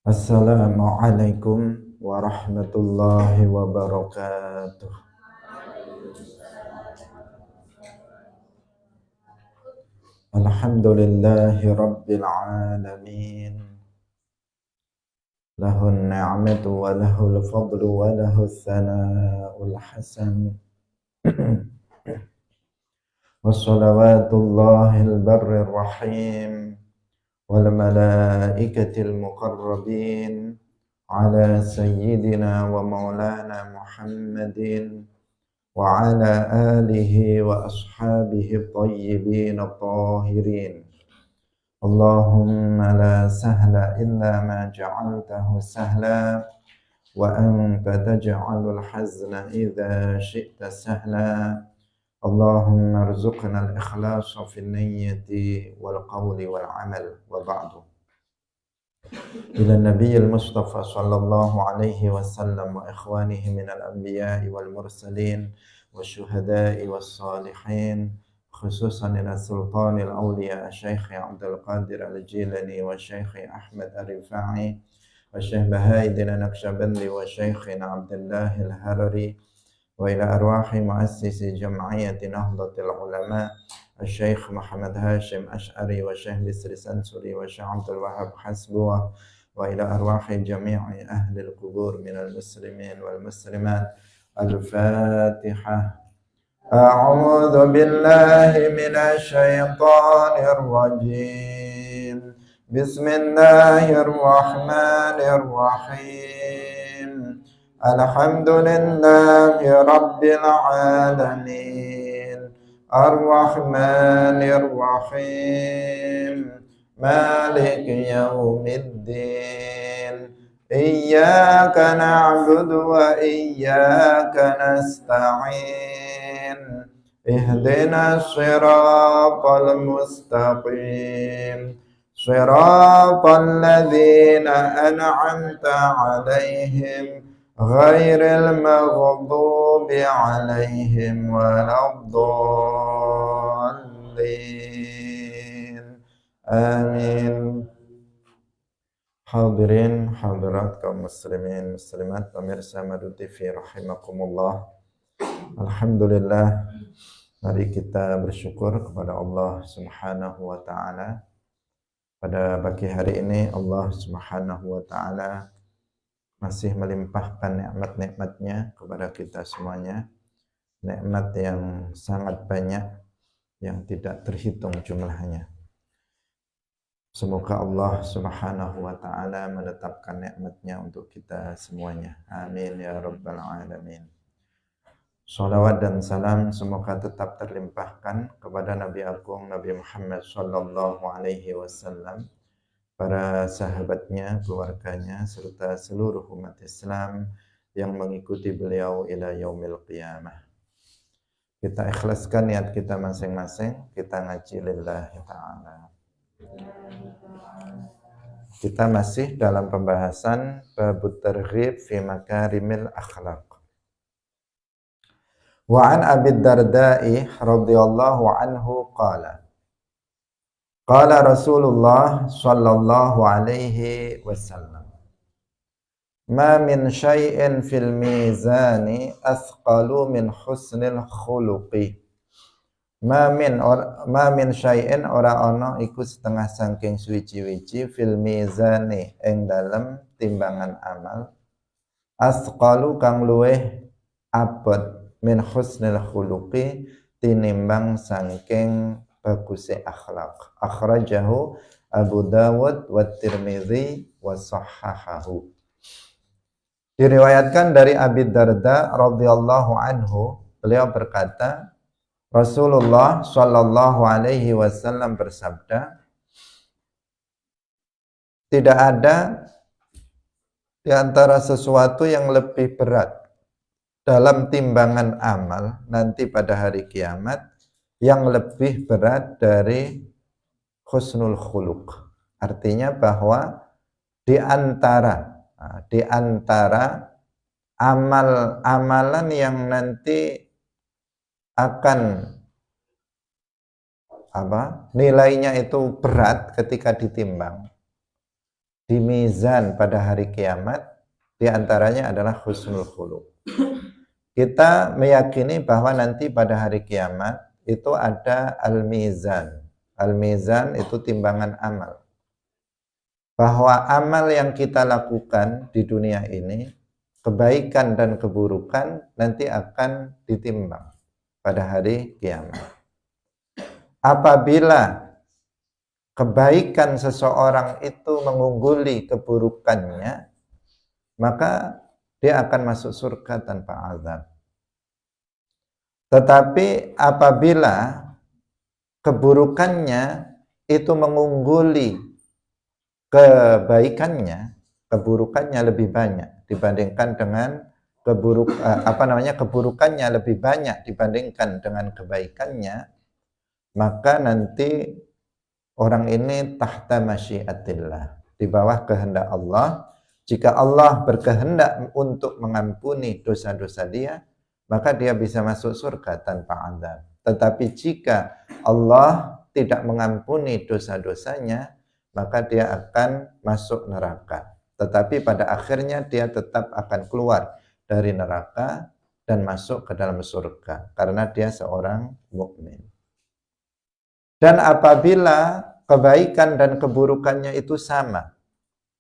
Assalamualaikum warahmatullahi wabarakatuh. Alhamdulillahi rabbil alamin. Lahun ni'matu wa lahul fadlu wa lahus sana'ul hasan. Wassalawatullahil barrir rahim wal malaikatil muqarrabin ala sayyidina wa maulana Muhammadin wa ala alihi wa ashabihi at-tayyibin at-tahirin. Allahumma la sahla illa ma ja'altahu sahla wa anta taj'alul hazna idza syi'ta sahla. Allahumma arzuqna al-ikhlasa fi niyyati wal qawli wal amal wa ba'du. Ila Nabiyil Mustafa sallallahu alaihi wasallam wa ikhwanihi minal anbiya'i wal mursalin wa syuhada'i was salihin, khususan ila sultanil awliya Syekh Abdul Qadir Al-Jilani wa Syekh Ahmad Ar-Rifa'i wa Syekh Baha'iddin Naqsyabandi wa Syekh Abdullah Al-Harari wa ila arwahi muassisi jam'iyyati Nahdlatul Ulama Syekh Muhammad Hashim Ash'ari wa Syekh Bisri Sansuri wa Syekh Abdul Wahab Hasbuwah wa ila arwahi jami'i ahli al-qubur minal muslimin wal muslimat. Al-Fatihah. A'udzu billahi minasy syaithanir rajim. Bismillahirrahmanirrahim. Alhamdulillahi rabbil alamin. Ar-Rahmanir Rahim. Maliki yaumiddin. Iyyaka na'budu wa iyyaka nasta'in. Ihdinas siratal mustaqim. Siratal ladzina an'amta 'alaihim ghairil maghdubi 'alaihim waladdallin. Amin. Hadirin hadirat kaum muslimin muslimat pemirsa Madu TV rahimakumullah. Alhamdulillah, mari kita bersyukur kepada Allah Subhanahu wa taala. Pada pagi hari ini Allah Subhanahu wa taala masih melimpahkan nikmat-nikmatnya kepada kita semuanya. Nikmat yang sangat banyak yang tidak terhitung jumlahnya. Semoga Allah Subhanahu wa taala menetapkan nikmatnya untuk kita semuanya. Amin ya rabbal alamin. Shalawat dan salam semoga tetap terlimpahkan kepada Nabi Agung Nabi Muhammad sallallahu alaihi wasallam, para sahabatnya, keluarganya, serta seluruh umat Islam yang mengikuti beliau ila yaumil qiyamah. Kita ikhlaskan niat kita masing-masing, kita ngaji lillahi ta'ala. Kita masih dalam pembahasan babut targhib fi makarimil akhlaq. Wa an Abi Darda'i radhiyallahu anhu qala qala Rasulullah sallallahu alaihi wasallam, ma min syai'in fil mizani athqalu min husnil khuluqi. Ma min syai'in ora ana iku setengah saking suwiji-wiji fil mizani ing dalem timbangan amal athqalu kang luweh abot min husnil khuluqi tinimbang saking baguse akhlak. Akhrajahu Abu Dawud wa Tirmidzi wa sahhahahu. Diriwayatkan dari Abi Darda radhiyallahu anhu, beliau berkata, Rasulullah sallallahu alaihi wasallam bersabda, tidak ada di antara sesuatu yang lebih berat dalam timbangan amal nanti pada hari kiamat yang lebih berat dari husnul khuluq. Artinya bahwa di antara amalan yang nanti akan nilainya itu berat ketika ditimbang, di mizan pada hari kiamat, di antaranya adalah husnul khuluq. Kita meyakini bahwa nanti pada hari kiamat itu ada al-mizan. Al-mizan itu timbangan amal. Bahwa amal yang kita lakukan di dunia ini, kebaikan dan keburukan nanti akan ditimbang pada hari kiamat. Apabila kebaikan seseorang itu mengungguli keburukannya, maka dia akan masuk surga tanpa azab. Tetapi apabila keburukannya itu mengungguli kebaikannya, keburukannya lebih banyak dibandingkan dengan keburukannya lebih banyak dibandingkan dengan kebaikannya, maka nanti orang ini tahta masyiatillah, di bawah kehendak Allah. Jika Allah berkehendak untuk mengampuni dosa-dosa dia, maka dia bisa masuk surga tanpa azab. Tetapi jika Allah tidak mengampuni dosa-dosanya, maka dia akan masuk neraka. Tetapi pada akhirnya dia tetap akan keluar dari neraka dan masuk ke dalam surga karena dia seorang mukmin. Dan apabila kebaikan dan keburukannya itu sama,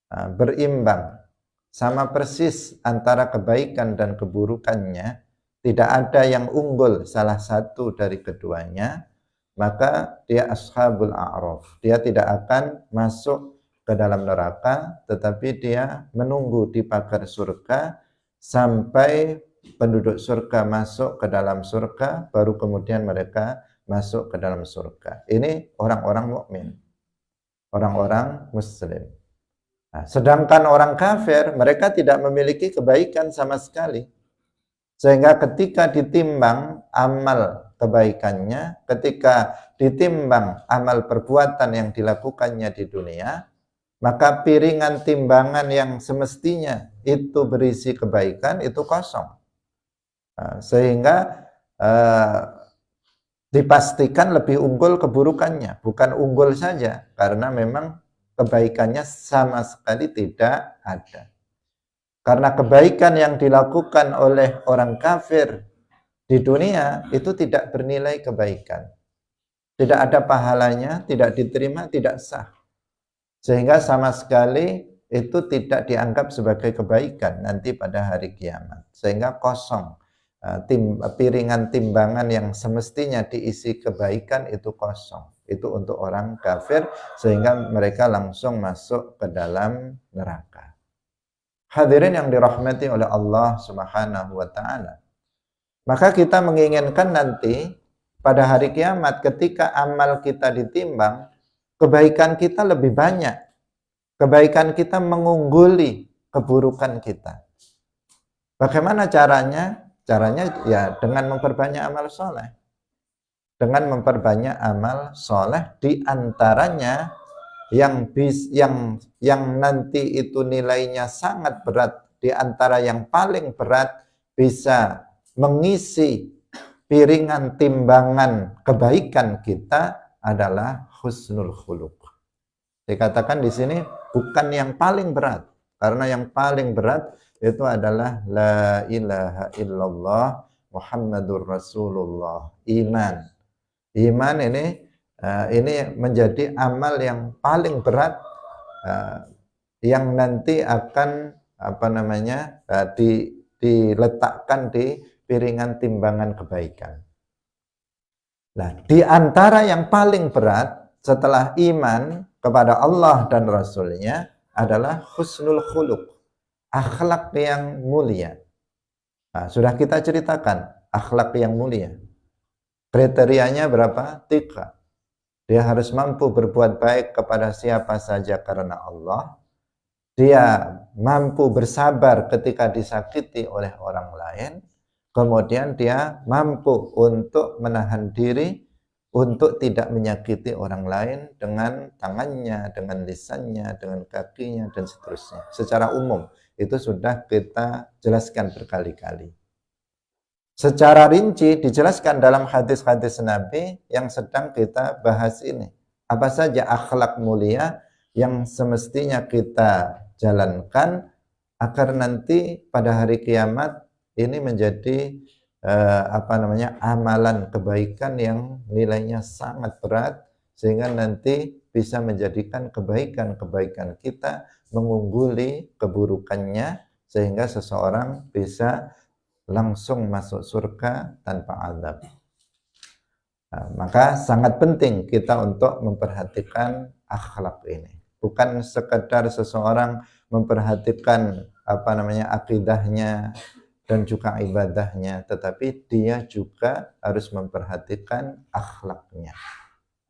berimbang, sama persis antara kebaikan dan keburukannya, tidak ada yang unggul salah satu dari keduanya, maka dia ashabul a'raf. Dia tidak akan masuk ke dalam neraka, tetapi dia menunggu di pagar surga sampai penduduk surga masuk ke dalam surga, baru kemudian mereka masuk ke dalam surga. Ini orang-orang mukmin, orang-orang muslim. Nah, sedangkan orang kafir, mereka tidak memiliki kebaikan sama sekali. Sehingga ketika ditimbang amal kebaikannya, ketika ditimbang amal perbuatan yang dilakukannya di dunia, maka piringan timbangan yang semestinya itu berisi kebaikan itu kosong. Nah, sehingga dipastikan lebih unggul keburukannya, bukan unggul saja, karena memang kebaikannya sama sekali tidak ada. Karena kebaikan yang dilakukan oleh orang kafir di dunia itu tidak bernilai kebaikan. Tidak ada pahalanya, tidak diterima, tidak sah. Sehingga sama sekali itu tidak dianggap sebagai kebaikan nanti pada hari kiamat. Sehingga kosong. Piringan timbangan yang semestinya diisi kebaikan itu kosong. Itu untuk orang kafir, sehingga mereka langsung masuk ke dalam neraka. Hadirin yang dirahmati oleh Allah Subhanahu wa taala. Maka kita menginginkan nanti pada hari kiamat ketika amal kita ditimbang, kebaikan kita lebih banyak. Kebaikan kita mengungguli keburukan kita. Bagaimana caranya? Caranya ya dengan memperbanyak amal soleh. Dengan memperbanyak amal soleh, di antaranya yang nanti itu nilainya sangat berat, di antara yang paling berat bisa mengisi piringan timbangan kebaikan kita adalah husnul khuluq. Dikatakan di sini bukan yang paling berat, karena yang paling berat itu adalah la ilaha illallah Muhammadur Rasulullah, iman. Iman ini menjadi amal yang paling berat yang nanti akan diletakkan di piringan timbangan kebaikan. Nah, di antara yang paling berat setelah iman kepada Allah dan Rasulnya adalah husnul khuluq, akhlak yang mulia. Nah, sudah kita ceritakan akhlak yang mulia. Kriterianya berapa? 3. Dia harus mampu berbuat baik kepada siapa saja karena Allah. Dia mampu bersabar ketika disakiti oleh orang lain. Kemudian dia mampu untuk menahan diri untuk tidak menyakiti orang lain dengan tangannya, dengan lisannya, dengan kakinya, dan seterusnya. Secara umum, itu sudah kita jelaskan berkali-kali. Secara rinci dijelaskan dalam hadis-hadis Nabi yang sedang kita bahas ini. Apa saja akhlak mulia yang semestinya kita jalankan agar nanti pada hari kiamat ini menjadi amalan kebaikan yang nilainya sangat berat, sehingga nanti bisa menjadikan kebaikan-kebaikan kita mengungguli keburukannya, sehingga seseorang bisa langsung masuk surga tanpa azab. Nah, maka sangat penting kita untuk memperhatikan akhlak ini. Bukan sekedar seseorang memperhatikan akidahnya dan juga ibadahnya, tetapi dia juga harus memperhatikan akhlaknya,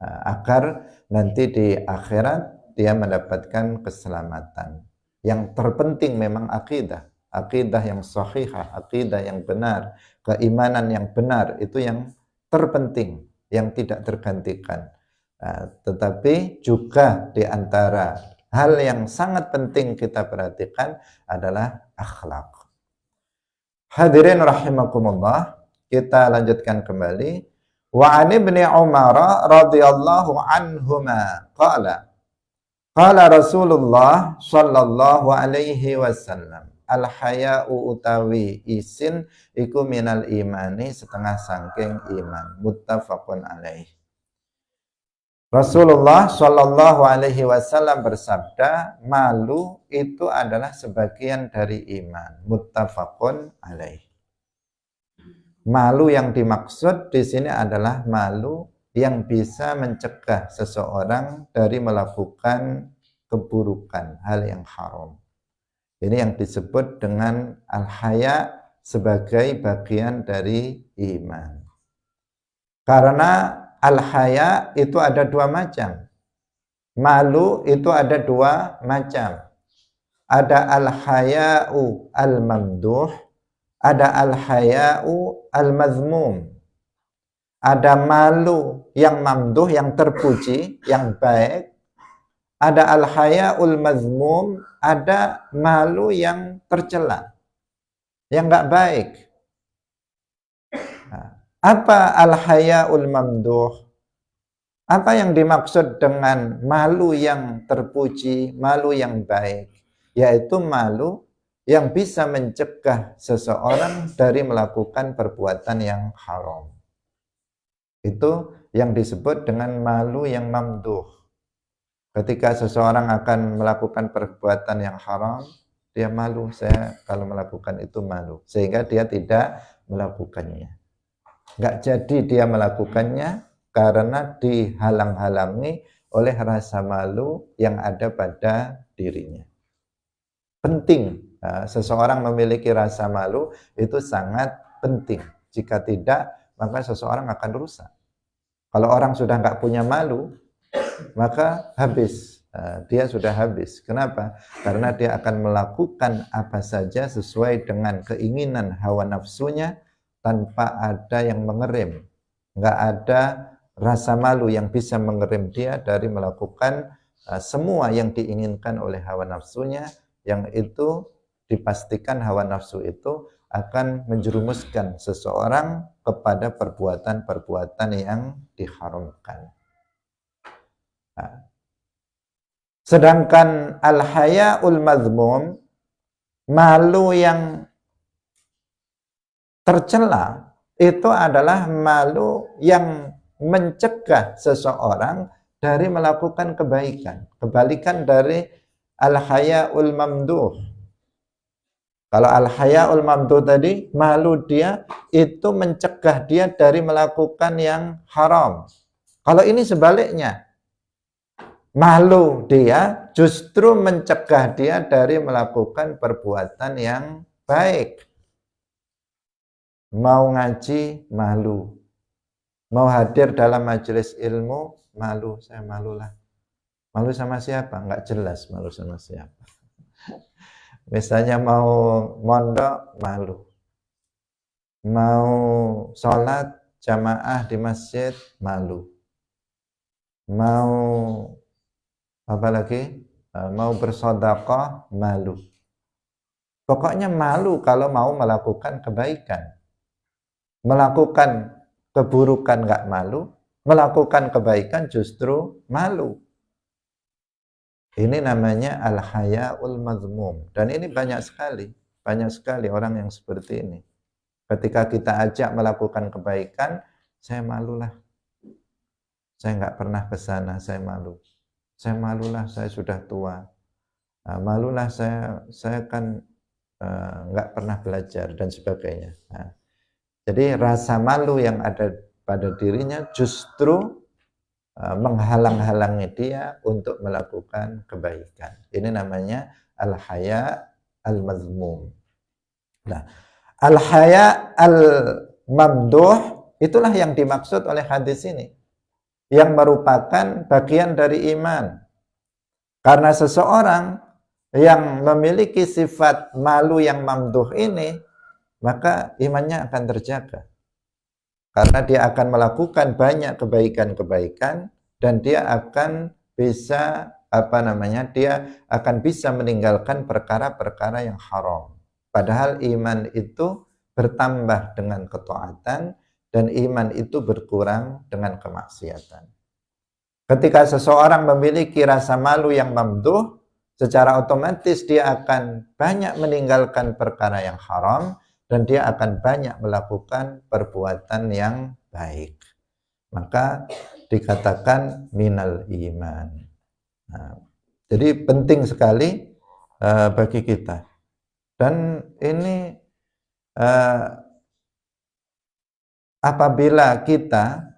agar nanti di akhirat dia mendapatkan keselamatan. Yang terpenting memang akidah yang sahihah, akidah yang benar, keimanan yang benar, itu yang terpenting, yang tidak tergantikan. Tetapi juga di antara hal yang sangat penting kita perhatikan adalah akhlak. Hadirin rahimakumullah, kita lanjutkan kembali. Wa an ibni Umar radhiyallahu anhuma qala Rasulullah sallallahu alaihi wasallam, al haya'u utawi isin iku minal imani, setengah sangking iman. Muttafaqun alaih. Rasulullah sallallahu alaihi wasallam bersabda, malu itu adalah sebagian dari iman. Muttafaqun alaih. Malu yang dimaksud di sini adalah malu yang bisa mencegah seseorang dari melakukan keburukan, hal yang haram. Ini yang disebut dengan al-haya sebagai bagian dari iman. Karena al-haya itu ada dua macam. Malu itu ada dua macam. Ada al-haya'u al-mamduh, ada al-haya'u al-mazmum. Ada malu yang mamduh, yang terpuji, yang baik. Ada al-haya'ul mazmum, ada malu yang tercela, yang enggak baik. Apa al-haya'ul mamduh? Apa yang dimaksud dengan malu yang terpuji, malu yang baik? Yaitu malu yang bisa mencegah seseorang dari melakukan perbuatan yang haram. Itu yang disebut dengan malu yang mamduh. Ketika seseorang akan melakukan perbuatan yang haram, dia malu, saya kalau melakukan itu malu, sehingga dia tidak melakukannya. Nggak jadi dia melakukannya karena dihalang-halangi oleh rasa malu yang ada pada dirinya. Penting, seseorang memiliki rasa malu itu sangat penting. Jika tidak, maka seseorang akan rusak. Kalau orang sudah nggak punya malu, maka habis, dia sudah habis. Kenapa? Karena dia akan melakukan apa saja sesuai dengan keinginan hawa nafsunya tanpa ada yang mengerem. Nggak ada rasa malu yang bisa mengerem dia dari melakukan semua yang diinginkan oleh hawa nafsunya, yang itu dipastikan hawa nafsu itu akan menjerumuskan seseorang kepada perbuatan-perbuatan yang diharamkan. Sedangkan al-haya'ul mazmum, malu yang tercela, itu adalah malu yang mencegah seseorang dari melakukan kebaikan. Kebalikan dari al-haya'ul mamduh. Kalau al-haya'ul mamduh tadi, malu dia itu mencegah dia dari melakukan yang haram. Kalau ini sebaliknya, malu dia justru mencegah dia dari melakukan perbuatan yang baik. Mau ngaji, malu. Mau hadir dalam majelis ilmu, malu. Saya malulah. Malu sama siapa? Enggak jelas malu sama siapa. Misalnya mau mondok, malu. Mau sholat jamaah di masjid, malu. Mau apa lagi? Mau bersedekah, malu. Pokoknya malu kalau mau melakukan kebaikan. Melakukan keburukan enggak malu, melakukan kebaikan justru malu. Ini namanya al-hayaul mazmum. Dan ini banyak sekali orang yang seperti ini. Ketika kita ajak melakukan kebaikan, saya malulah. Saya nggak pernah ke sana, saya malu. Saya malulah, saya sudah tua. Malulah saya kan nggak pernah belajar dan sebagainya. Jadi rasa malu yang ada pada dirinya justru menghalang-halangi dia untuk melakukan kebaikan. Ini namanya al-haya al-mazmum. Nah, al-haya al-mamduh itulah yang dimaksud oleh hadis ini, yang merupakan bagian dari iman. Karena seseorang yang memiliki sifat malu yang mamduh ini, maka imannya akan terjaga. Karena dia akan melakukan banyak kebaikan-kebaikan dan dia akan bisa dia akan bisa meninggalkan perkara-perkara yang haram. Padahal iman itu bertambah dengan ketaatan dan iman itu berkurang dengan kemaksiatan. Ketika seseorang memiliki rasa malu yang mamduh, secara otomatis dia akan banyak meninggalkan perkara yang haram dan dia akan banyak melakukan perbuatan yang baik. Maka dikatakan minal iman. Nah, jadi penting sekali bagi kita. Dan ini apabila kita,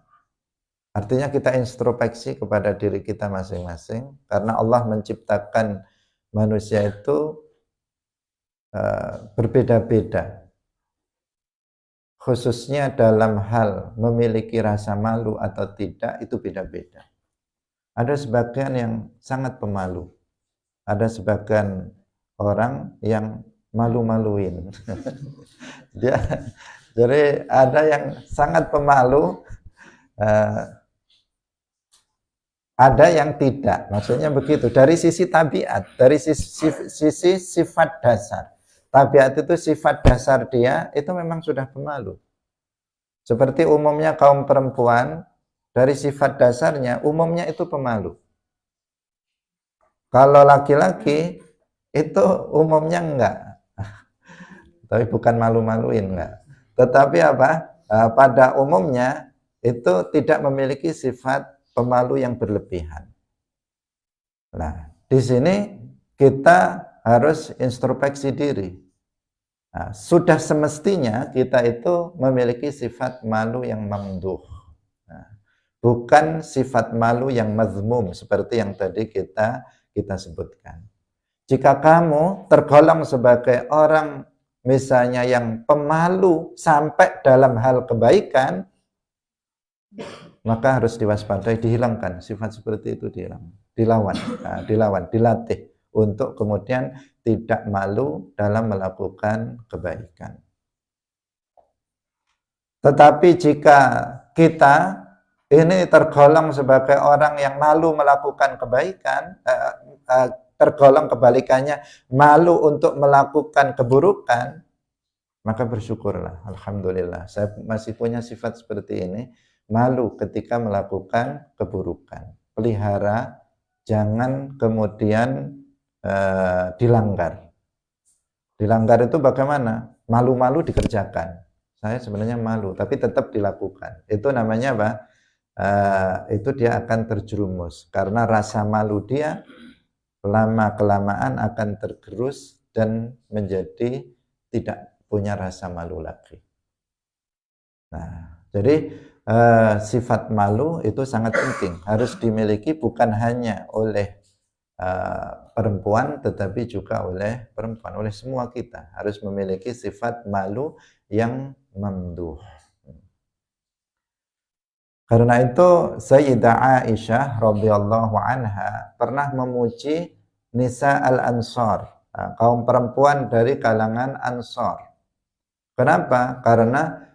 artinya kita introspeksi kepada diri kita masing-masing, karena Allah menciptakan manusia itu berbeda-beda. Khususnya dalam hal memiliki rasa malu atau tidak, itu beda-beda. Ada sebagian yang sangat pemalu. Ada sebagian orang yang malu-maluin. Jadi ada yang sangat pemalu, ada yang tidak. Maksudnya begitu. Dari sisi tabiat, dari sisi sifat dasar. Tabiat itu sifat dasar dia, itu memang sudah pemalu. Seperti umumnya kaum perempuan, dari sifat dasarnya, umumnya itu pemalu. Kalau laki-laki, itu umumnya enggak. Tapi bukan malu-maluin, enggak. Tetapi pada umumnya, itu tidak memiliki sifat pemalu yang berlebihan. Nah, di sini kita harus introspeksi diri. Nah, sudah semestinya kita itu memiliki sifat malu yang mamduh. Nah, bukan sifat malu yang mazmum seperti yang tadi kita sebutkan. Jika kamu tergolong sebagai orang misalnya yang pemalu sampai dalam hal kebaikan, maka harus diwaspadai, dihilangkan sifat seperti itu, dilawan, dilatih untuk kemudian tidak malu dalam melakukan kebaikan. Tetapi jika kita ini tergolong sebagai orang yang malu melakukan kebaikan, tergolong kebalikannya, malu untuk melakukan keburukan, maka bersyukurlah, alhamdulillah, saya masih punya sifat seperti ini, malu ketika melakukan keburukan. Pelihara, jangan kemudian dilanggar. Dilanggar itu bagaimana? Malu-malu dikerjakan. Saya sebenarnya malu, tapi tetap dilakukan. Itu namanya apa? Itu dia akan terjerumus. Karena rasa malu dia lama-kelamaan akan tergerus dan menjadi tidak punya rasa malu lagi. Nah, jadi sifat malu itu sangat penting. Harus dimiliki bukan hanya oleh perempuan, tetapi juga oleh perempuan, oleh semua kita harus memiliki sifat malu yang mamduh. Karena itu Sayyidah Aisyah radhiyallahu anha pernah memuji Nisa al-Ansar, kaum perempuan dari kalangan Ansar. Kenapa? Karena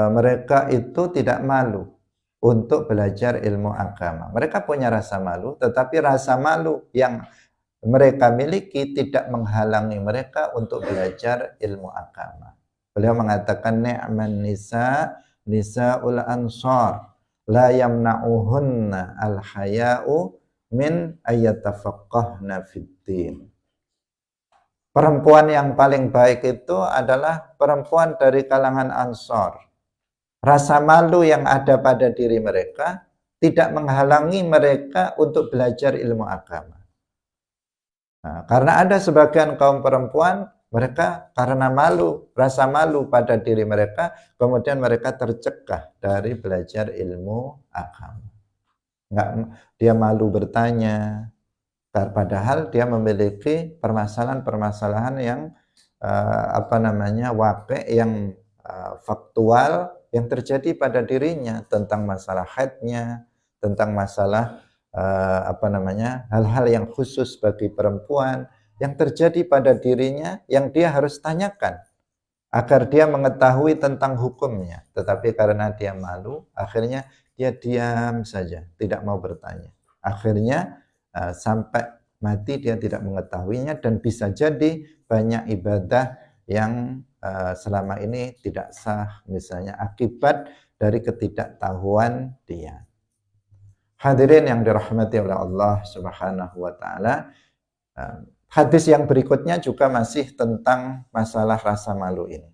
mereka itu tidak malu untuk belajar ilmu agama. Mereka punya rasa malu, tetapi rasa malu yang mereka miliki tidak menghalangi mereka untuk belajar ilmu agama. Beliau mengatakan ni'man nisa'ul ansar la yamna'uhunna al-haya'u min ayyatafaqqahna fid-din. Perempuan yang paling baik itu adalah perempuan dari kalangan Ansor. Rasa malu yang ada pada diri mereka tidak menghalangi mereka untuk belajar ilmu agama. Nah, karena ada sebagian kaum perempuan, mereka karena malu, rasa malu pada diri mereka, kemudian mereka tercegah dari belajar ilmu agama. Dia malu bertanya, padahal dia memiliki permasalahan-permasalahan yang waqi', yang faktual yang terjadi pada dirinya, tentang masalah haidnya, tentang masalah hal-hal yang khusus bagi perempuan yang terjadi pada dirinya yang dia harus tanyakan agar dia mengetahui tentang hukumnya. Tetapi karena dia malu, akhirnya dia diam saja, tidak mau bertanya. Akhirnya sampai mati dia tidak mengetahuinya, dan bisa jadi banyak ibadah yang selama ini tidak sah, misalnya akibat dari ketidaktahuan dia. Hadirin yang dirahmati oleh Allah Subhanahu wa taala, hadis yang berikutnya juga masih tentang masalah rasa malu ini.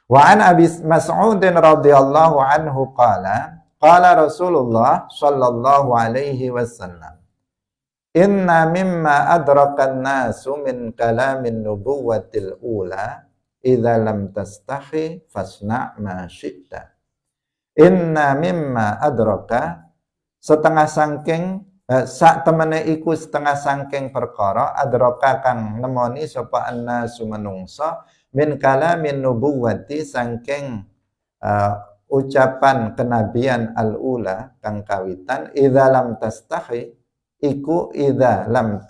Wa an Abi Mas'ud radhiyallahu anhu qala Rasulullah sallallahu alaihi wasallam, inna mimma adrakan nasu min kalamin nubuwatil ula idza lam tastahi fasna' ma syi'ta. Inna mimma adraka, setengah sangking sak temene iku setengah sangking perkara adraka kang nemoni sapa annasu menungsa min kalamin nubuwati sangking ucapan kenabian al-ula kang kawitan idza lam tastahi iku idza lam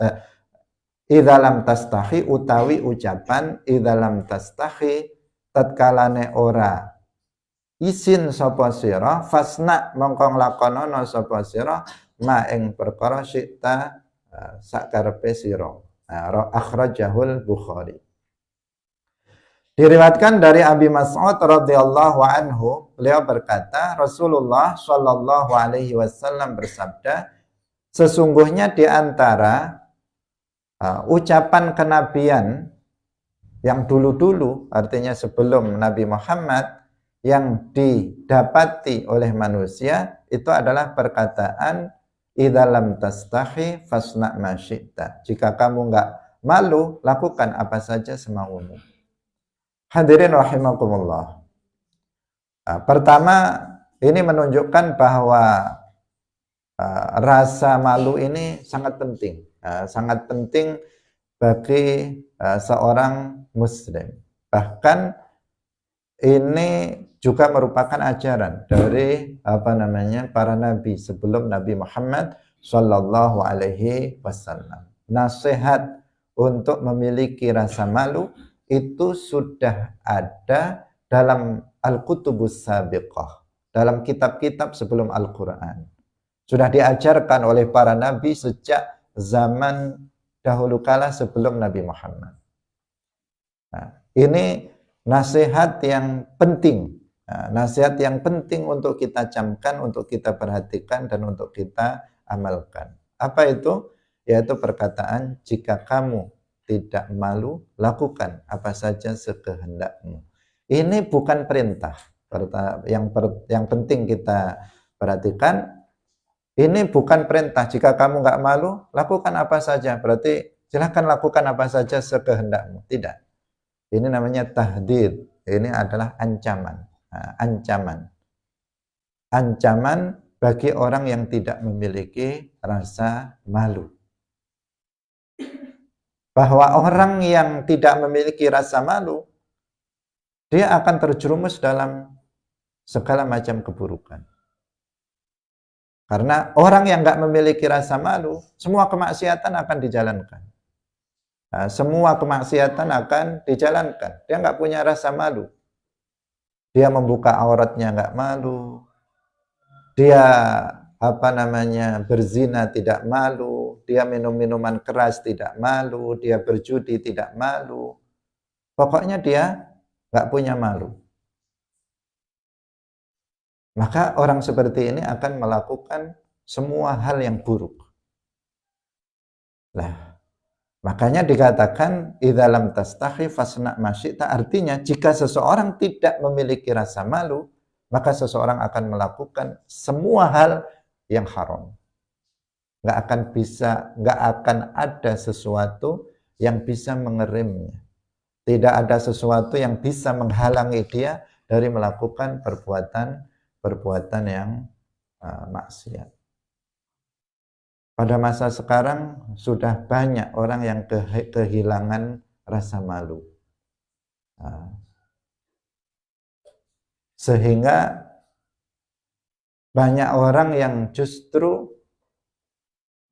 tastahi utawi ucapan idza lam tastahi tatkalane ora isin sapa sira fasna mongko nglakonana sapa sira ma ing perkara syi'ta sakarepe sira. Akhrajahul Bukhari. Diriwayatkan dari Abi Mas'ud radhiyallahu anhu, beliau berkata, Rasulullah shallallahu alaihi wasallam bersabda, sesungguhnya di antara ucapan kenabian yang dulu-dulu, artinya sebelum Nabi Muhammad, yang didapati oleh manusia itu adalah perkataan idza lam tastahi fasna' ma syi'ta. Jika kamu enggak malu, lakukan apa saja semaumu. Hadirin rahimakumullah. Pertama, ini menunjukkan bahwa rasa malu ini sangat penting. Sangat penting bagi seorang muslim. Bahkan ini juga merupakan ajaran dari para nabi sebelum Nabi Muhammad sallallahu alaihi wasallam. Nasihat untuk memiliki rasa malu itu sudah ada dalam Al-Kutubus Sabiqah, dalam kitab-kitab sebelum Al-Quran. Sudah diajarkan oleh para nabi sejak zaman dahulu kala sebelum Nabi Muhammad. Nah, ini nasihat yang penting. Nasihat yang penting untuk kita camkan, untuk kita perhatikan, dan untuk kita amalkan. Apa itu? Yaitu perkataan, jika kamu tidak malu, lakukan apa saja sekehendakmu. Ini bukan perintah. Yang penting kita perhatikan, ini bukan perintah. Jika kamu nggak malu, lakukan apa saja. Berarti silahkan lakukan apa saja sekehendakmu. Tidak. Ini namanya tahdid. Ini adalah ancaman. Ancaman bagi orang yang tidak memiliki rasa malu. Bahwa orang yang tidak memiliki rasa malu, dia akan terjerumus dalam segala macam keburukan. Karena orang yang nggak memiliki rasa malu, semua kemaksiatan akan dijalankan. Semua kemaksiatan akan dijalankan. Dia nggak punya rasa malu. Dia membuka auratnya nggak malu. Dia berzina tidak malu. Dia minum minuman keras tidak malu. Dia berjudi tidak malu. Pokoknya dia nggak punya malu. Maka orang seperti ini akan melakukan semua hal yang buruk. Lah, makanya dikatakan idza lam tastahi fasna ma syi'ta, artinya jika seseorang tidak memiliki rasa malu, maka seseorang akan melakukan semua hal yang haram. Nggak akan ada sesuatu yang bisa mengerimnya. Tidak ada sesuatu yang bisa menghalangi dia dari melakukan perbuatan yang maksiat. Pada masa sekarang sudah banyak orang yang kehilangan rasa malu. Sehingga banyak orang yang justru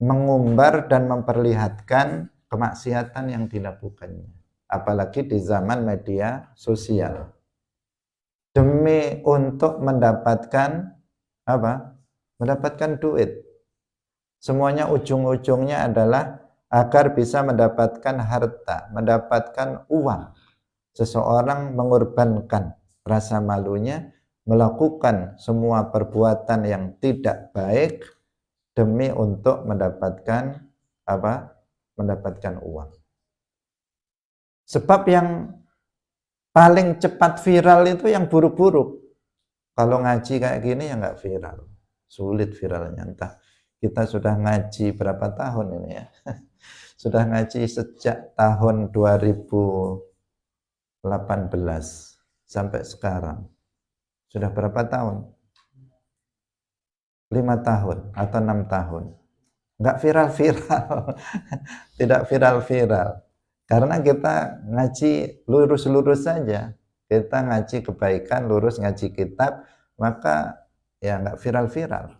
mengumbar dan memperlihatkan kemaksiatan yang dilakukannya. Apalagi di zaman media sosial. Demi untuk mendapatkan apa? Mendapatkan duit. Semuanya ujung-ujungnya adalah agar bisa mendapatkan harta, mendapatkan uang. Seseorang mengorbankan rasa malunya, melakukan semua perbuatan yang tidak baik demi untuk mendapatkan apa? Mendapatkan uang. Sebab yang paling cepat viral itu yang buruk-buruk. Kalau ngaji kayak gini ya nggak viral. Sulit viralnya. Entah kita sudah ngaji berapa tahun ini ya. Sudah ngaji sejak tahun 2018 sampai sekarang. Sudah berapa tahun? 5 tahun atau 6 tahun. Nggak viral-viral. Tidak viral-viral. Karena kita ngaji lurus-lurus saja. Kita ngaji kebaikan, lurus ngaji kitab, maka ya nggak viral-viral.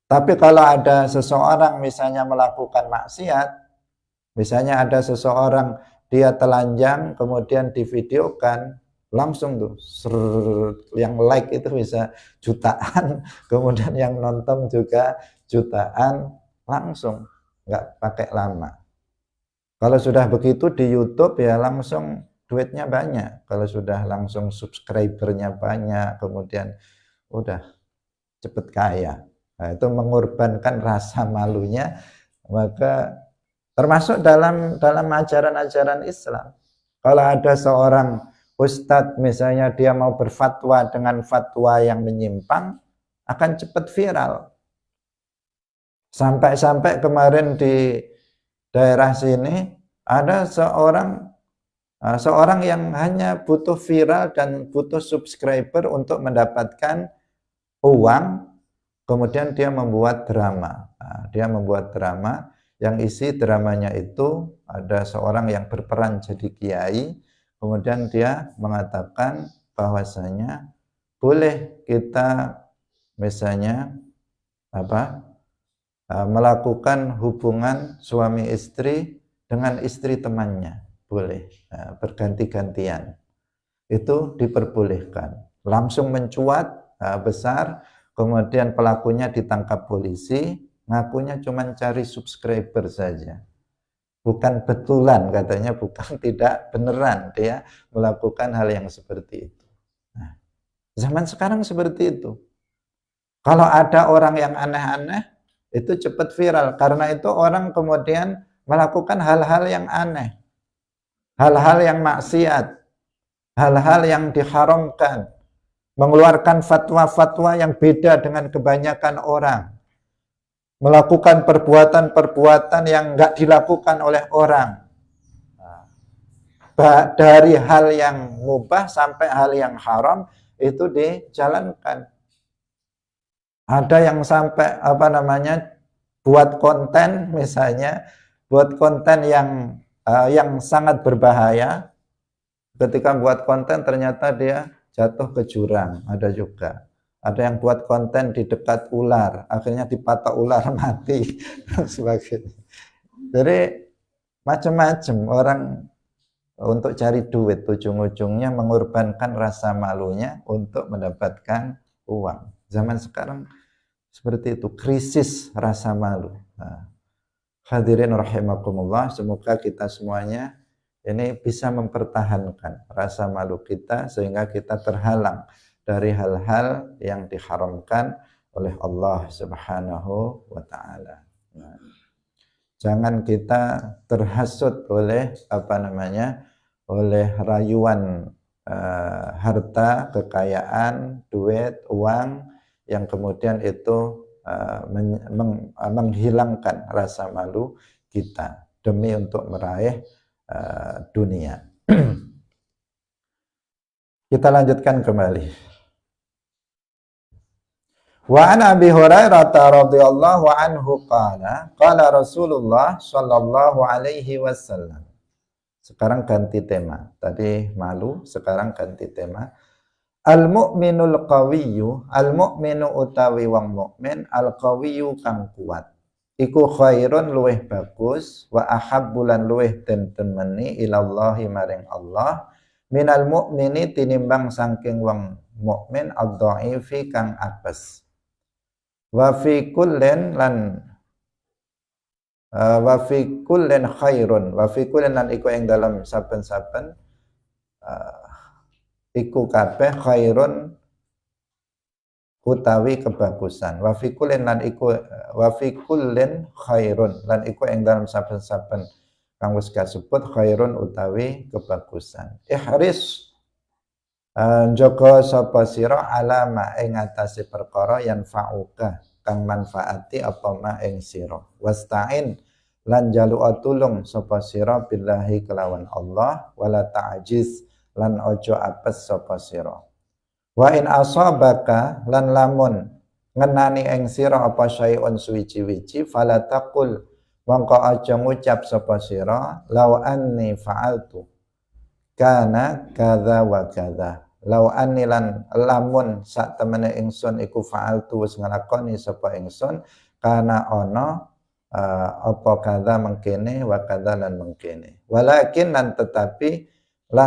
Tapi kalau ada seseorang misalnya melakukan maksiat, misalnya ada seseorang dia telanjang kemudian divideokan, langsung tuh yang like itu bisa jutaan, kemudian yang nonton juga jutaan, langsung, nggak pakai lama. Kalau sudah begitu di YouTube ya langsung duitnya banyak. Kalau sudah langsung subscribernya banyak, kemudian udah cepet kaya. Nah, itu mengorbankan rasa malunya, maka termasuk dalam ajaran-ajaran Islam. Kalau ada seorang ustadz misalnya dia mau berfatwa dengan fatwa yang menyimpang, akan cepat viral. Sampai-sampai kemarin di daerah sini ada seorang yang hanya butuh viral dan butuh subscriber untuk mendapatkan uang. Kemudian dia membuat drama. Nah, dia membuat drama yang isi dramanya itu ada seorang yang berperan jadi kiai. Kemudian dia mengatakan bahwasanya boleh kita misalnya melakukan hubungan suami istri dengan istri temannya. Boleh, berganti-gantian. Itu diperbolehkan. Langsung mencuat besar. Kemudian pelakunya ditangkap polisi, ngakunya cuma cari subscriber saja. Bukan betulan katanya, bukan tidak beneran dia melakukan hal yang seperti itu. Nah, zaman sekarang seperti itu. Kalau ada orang yang aneh-aneh, itu cepat viral. Karena itu orang kemudian melakukan hal-hal yang aneh. Hal-hal yang maksiat. Hal-hal yang diharamkan. Mengeluarkan fatwa-fatwa yang beda dengan kebanyakan orang, melakukan perbuatan-perbuatan yang nggak dilakukan oleh orang, dari hal yang mubah sampai hal yang haram itu dijalankan. Ada yang sampai buat konten misalnya, buat konten yang sangat berbahaya. Ketika buat konten ternyata dia jatuh ke jurang, ada juga. Ada yang buat konten di dekat ular, akhirnya dipatok ular mati, dan sebagainya. Jadi macam-macam orang untuk cari duit, ujung-ujungnya mengorbankan rasa malunya untuk mendapatkan uang. Zaman sekarang seperti itu, krisis rasa malu. Nah, hadirin rahimakumullah, semoga kita semuanya ini bisa mempertahankan rasa malu kita sehingga kita terhalang dari hal-hal yang diharamkan oleh Allah Subhanahu wa taala. Nah, Jangan kita terhasut oleh oleh rayuan harta, kekayaan, duit, uang yang kemudian itu menghilangkan rasa malu kita demi untuk meraih dunia. Kita lanjutkan kembali. Wa an Abi Hurairah radhiyallahu anhu qala Rasulullah sallallahu alaihi wasallam. Sekarang ganti tema. Tadi malu, sekarang ganti tema. Al-mu'minul qawiyyu, al-mu'minu utawi wong mukmin, al-qawiyyu kang kuat. Iku khairun luweh bagus, wa ahabbulan luweh den temeni ilallahi maring Allah, minal mu'mini tinimbang saking wong mukmin ad-dhaifi kang apes. Wa fi kullin lan wa fi kullin khairun, wa fi kullin lan iku ing dalam saben-saben iku kabeh khairun utawi kebagusan. Wa fi kullin lan iku wa fi kullin khairun lan iku ing dalam saben-saben kang wis kasebut khairun utawi kebagusan. Ihris njaga sapa sira alama ing atase perkara yang fa'uka kang manfaati apa ma ing sira. Wasta'in lan jaluk tulung sapa sira billahi kelawan Allah, wala ta'jiz lan ojo apes sapa sira. Wa in asabaka lan lamun ngenani ing sira apa syai'un suwi-wiji fala taqul mongko aja ngucap sapa sira law anni fa'altu kana kadza wa kadza. Lau anilan lamun sak temene ingsun iku fa'altu wis nglakoni sapa ingsun kana ana apa kadza mengkene wa kadza lan mengkene. Walakin lan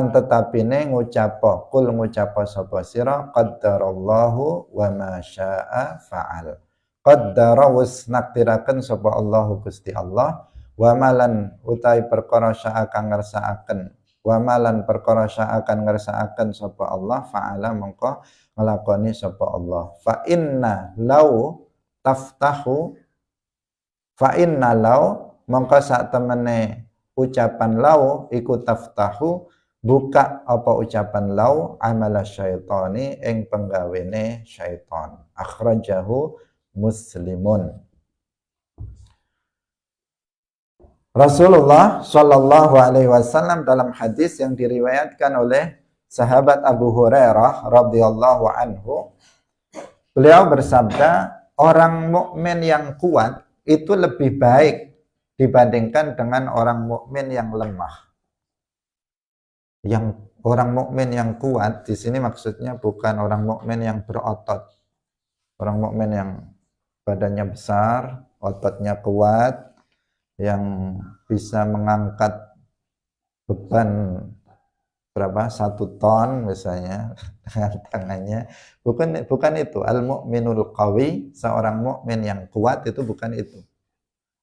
tetapine ngucapa kul ngucapa sapa sira qaddarallahu wa ma syaa fa'al. Qaddara wis naktiraken sapa Allahu Gusti Allah wa malan utawi perkara syaa kang ngersakaken wa malan perkara sa'akan ngersakaken sapa Allah fa'ala mengko nglakoni sapa Allah. Fa inna law mengko sak temene ucapan law iku taftahu buka apa ucapan law amala syaitani ing penggawene syaitan. Akhrajahu Muslimun. Rasulullah Shallallahu Alaihi Wasallam dalam hadis yang diriwayatkan oleh sahabat Abu Hurairah radhiyallahu anhu, beliau bersabda, orang mukmin yang kuat itu lebih baik dibandingkan dengan orang mukmin yang lemah. Yang orang mukmin yang kuat di sini maksudnya bukan orang mukmin yang berotot, orang mukmin yang badannya besar, ototnya kuat, yang bisa mengangkat beban berapa 1 ton misalnya dengan tangannya, bukan itu. Al-mu'minul qawi, seorang mukmin yang kuat itu bukan itu.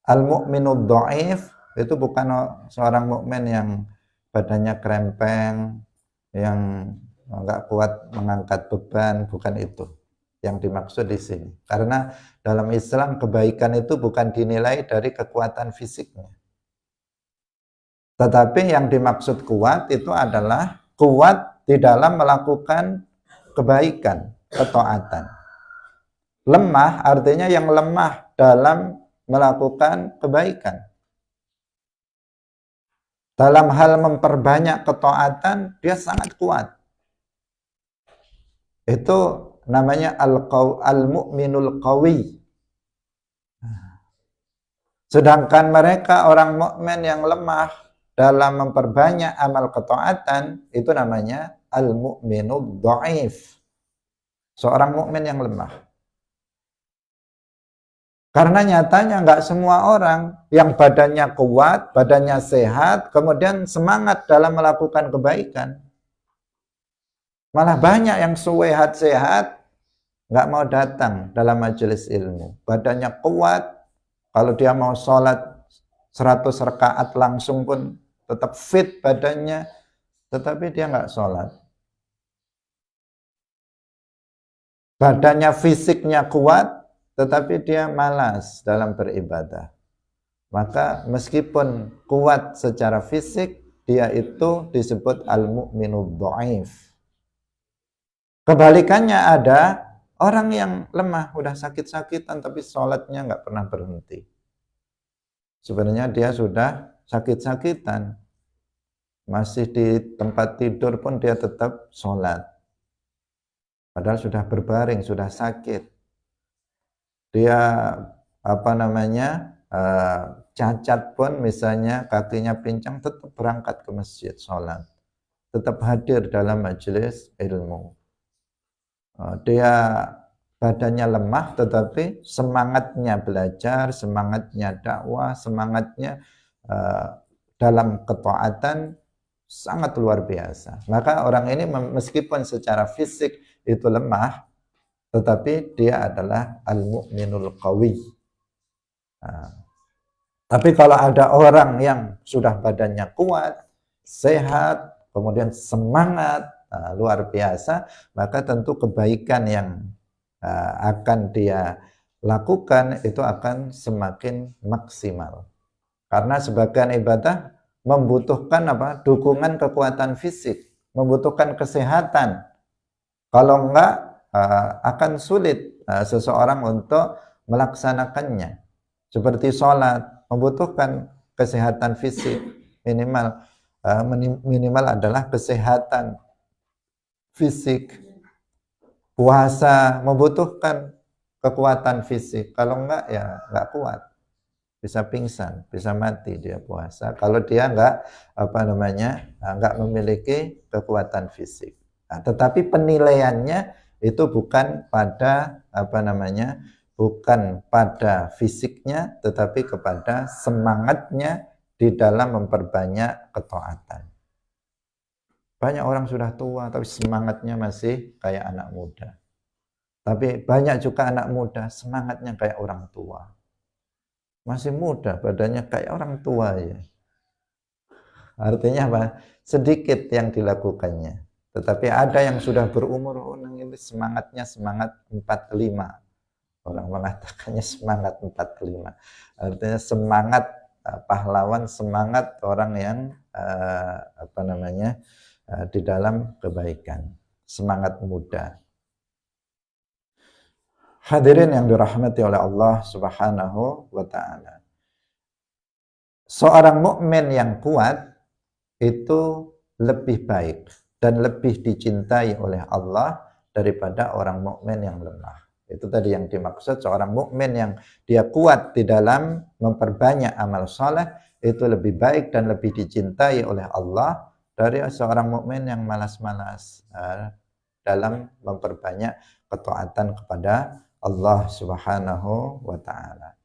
Al-mu'minul dhaif itu bukan seorang mukmin yang badannya krempeng, yang enggak kuat mengangkat beban, bukan itu yang dimaksud di sini. Karena dalam Islam kebaikan itu bukan dinilai dari kekuatan fisiknya. Tetapi yang dimaksud kuat itu adalah kuat di dalam melakukan kebaikan, ketaatan. Lemah artinya yang lemah dalam melakukan kebaikan. Dalam hal memperbanyak ketaatan dia sangat kuat. Itu namanya al-mu'minul qawi. Sedangkan mereka orang mukmin yang lemah dalam memperbanyak amal ketaatan itu namanya al-mu'minul dhaif. Seorang mukmin yang lemah. Karena nyatanya enggak semua orang yang badannya kuat, badannya sehat, kemudian semangat dalam melakukan kebaikan. Malah banyak yang sehat-sehat nggak mau datang dalam majelis ilmu. Badannya kuat, kalau dia mau sholat 100 rakaat langsung pun tetap fit badannya, tetapi dia nggak sholat. Badannya fisiknya kuat, tetapi dia malas dalam beribadah. Maka meskipun kuat secara fisik, dia itu disebut al-mu'minu dhaif. Kebalikannya ada orang yang lemah, udah sakit-sakitan tapi sholatnya nggak pernah berhenti. Sebenarnya dia sudah sakit-sakitan, masih di tempat tidur pun dia tetap sholat. Padahal sudah berbaring, sudah sakit. Dia cacat pun misalnya kakinya pincang, tetap berangkat ke masjid sholat, tetap hadir dalam majelis ilmu. Dia badannya lemah tetapi semangatnya belajar, semangatnya dakwah, semangatnya dalam ketaatan sangat luar biasa. Maka orang ini meskipun secara fisik itu lemah, tetapi dia adalah al-mu'minul qawi. Tapi kalau ada orang yang sudah badannya kuat, sehat, kemudian semangat, luar biasa, maka tentu kebaikan yang akan dia lakukan itu akan semakin maksimal. Karena sebagian ibadah membutuhkan dukungan kekuatan fisik, membutuhkan kesehatan. Kalau enggak akan sulit seseorang untuk melaksanakannya. Seperti sholat membutuhkan kesehatan fisik, minimal adalah kesehatan fisik. Puasa membutuhkan kekuatan fisik, kalau enggak ya enggak kuat, bisa pingsan, bisa mati dia puasa kalau dia enggak enggak memiliki kekuatan fisik. Nah, tetapi penilaiannya itu bukan pada bukan pada fisiknya, tetapi kepada semangatnya di dalam memperbanyak ketaatan. Banyak orang sudah tua tapi semangatnya masih kayak anak muda. Tapi banyak juga anak muda semangatnya kayak orang tua. Masih muda, badannya kayak orang tua ya. Artinya apa? Sedikit yang dilakukannya. Tetapi ada yang sudah berumur, ini semangatnya semangat 45. Orang mengatakannya semangat 45. Artinya semangat pahlawan, semangat orang yang di dalam kebaikan, semangat muda. Hadirin yang dirahmati oleh Allah Subhanahu wa taala. Seorang mukmin yang kuat itu lebih baik dan lebih dicintai oleh Allah daripada orang mukmin yang lemah. Itu tadi yang dimaksud, seorang mukmin yang dia kuat di dalam memperbanyak amal saleh itu lebih baik dan lebih dicintai oleh Allah dari seorang mukmin yang malas-malas dalam memperbanyak ketaatan kepada Allah Subhanahu wa taala.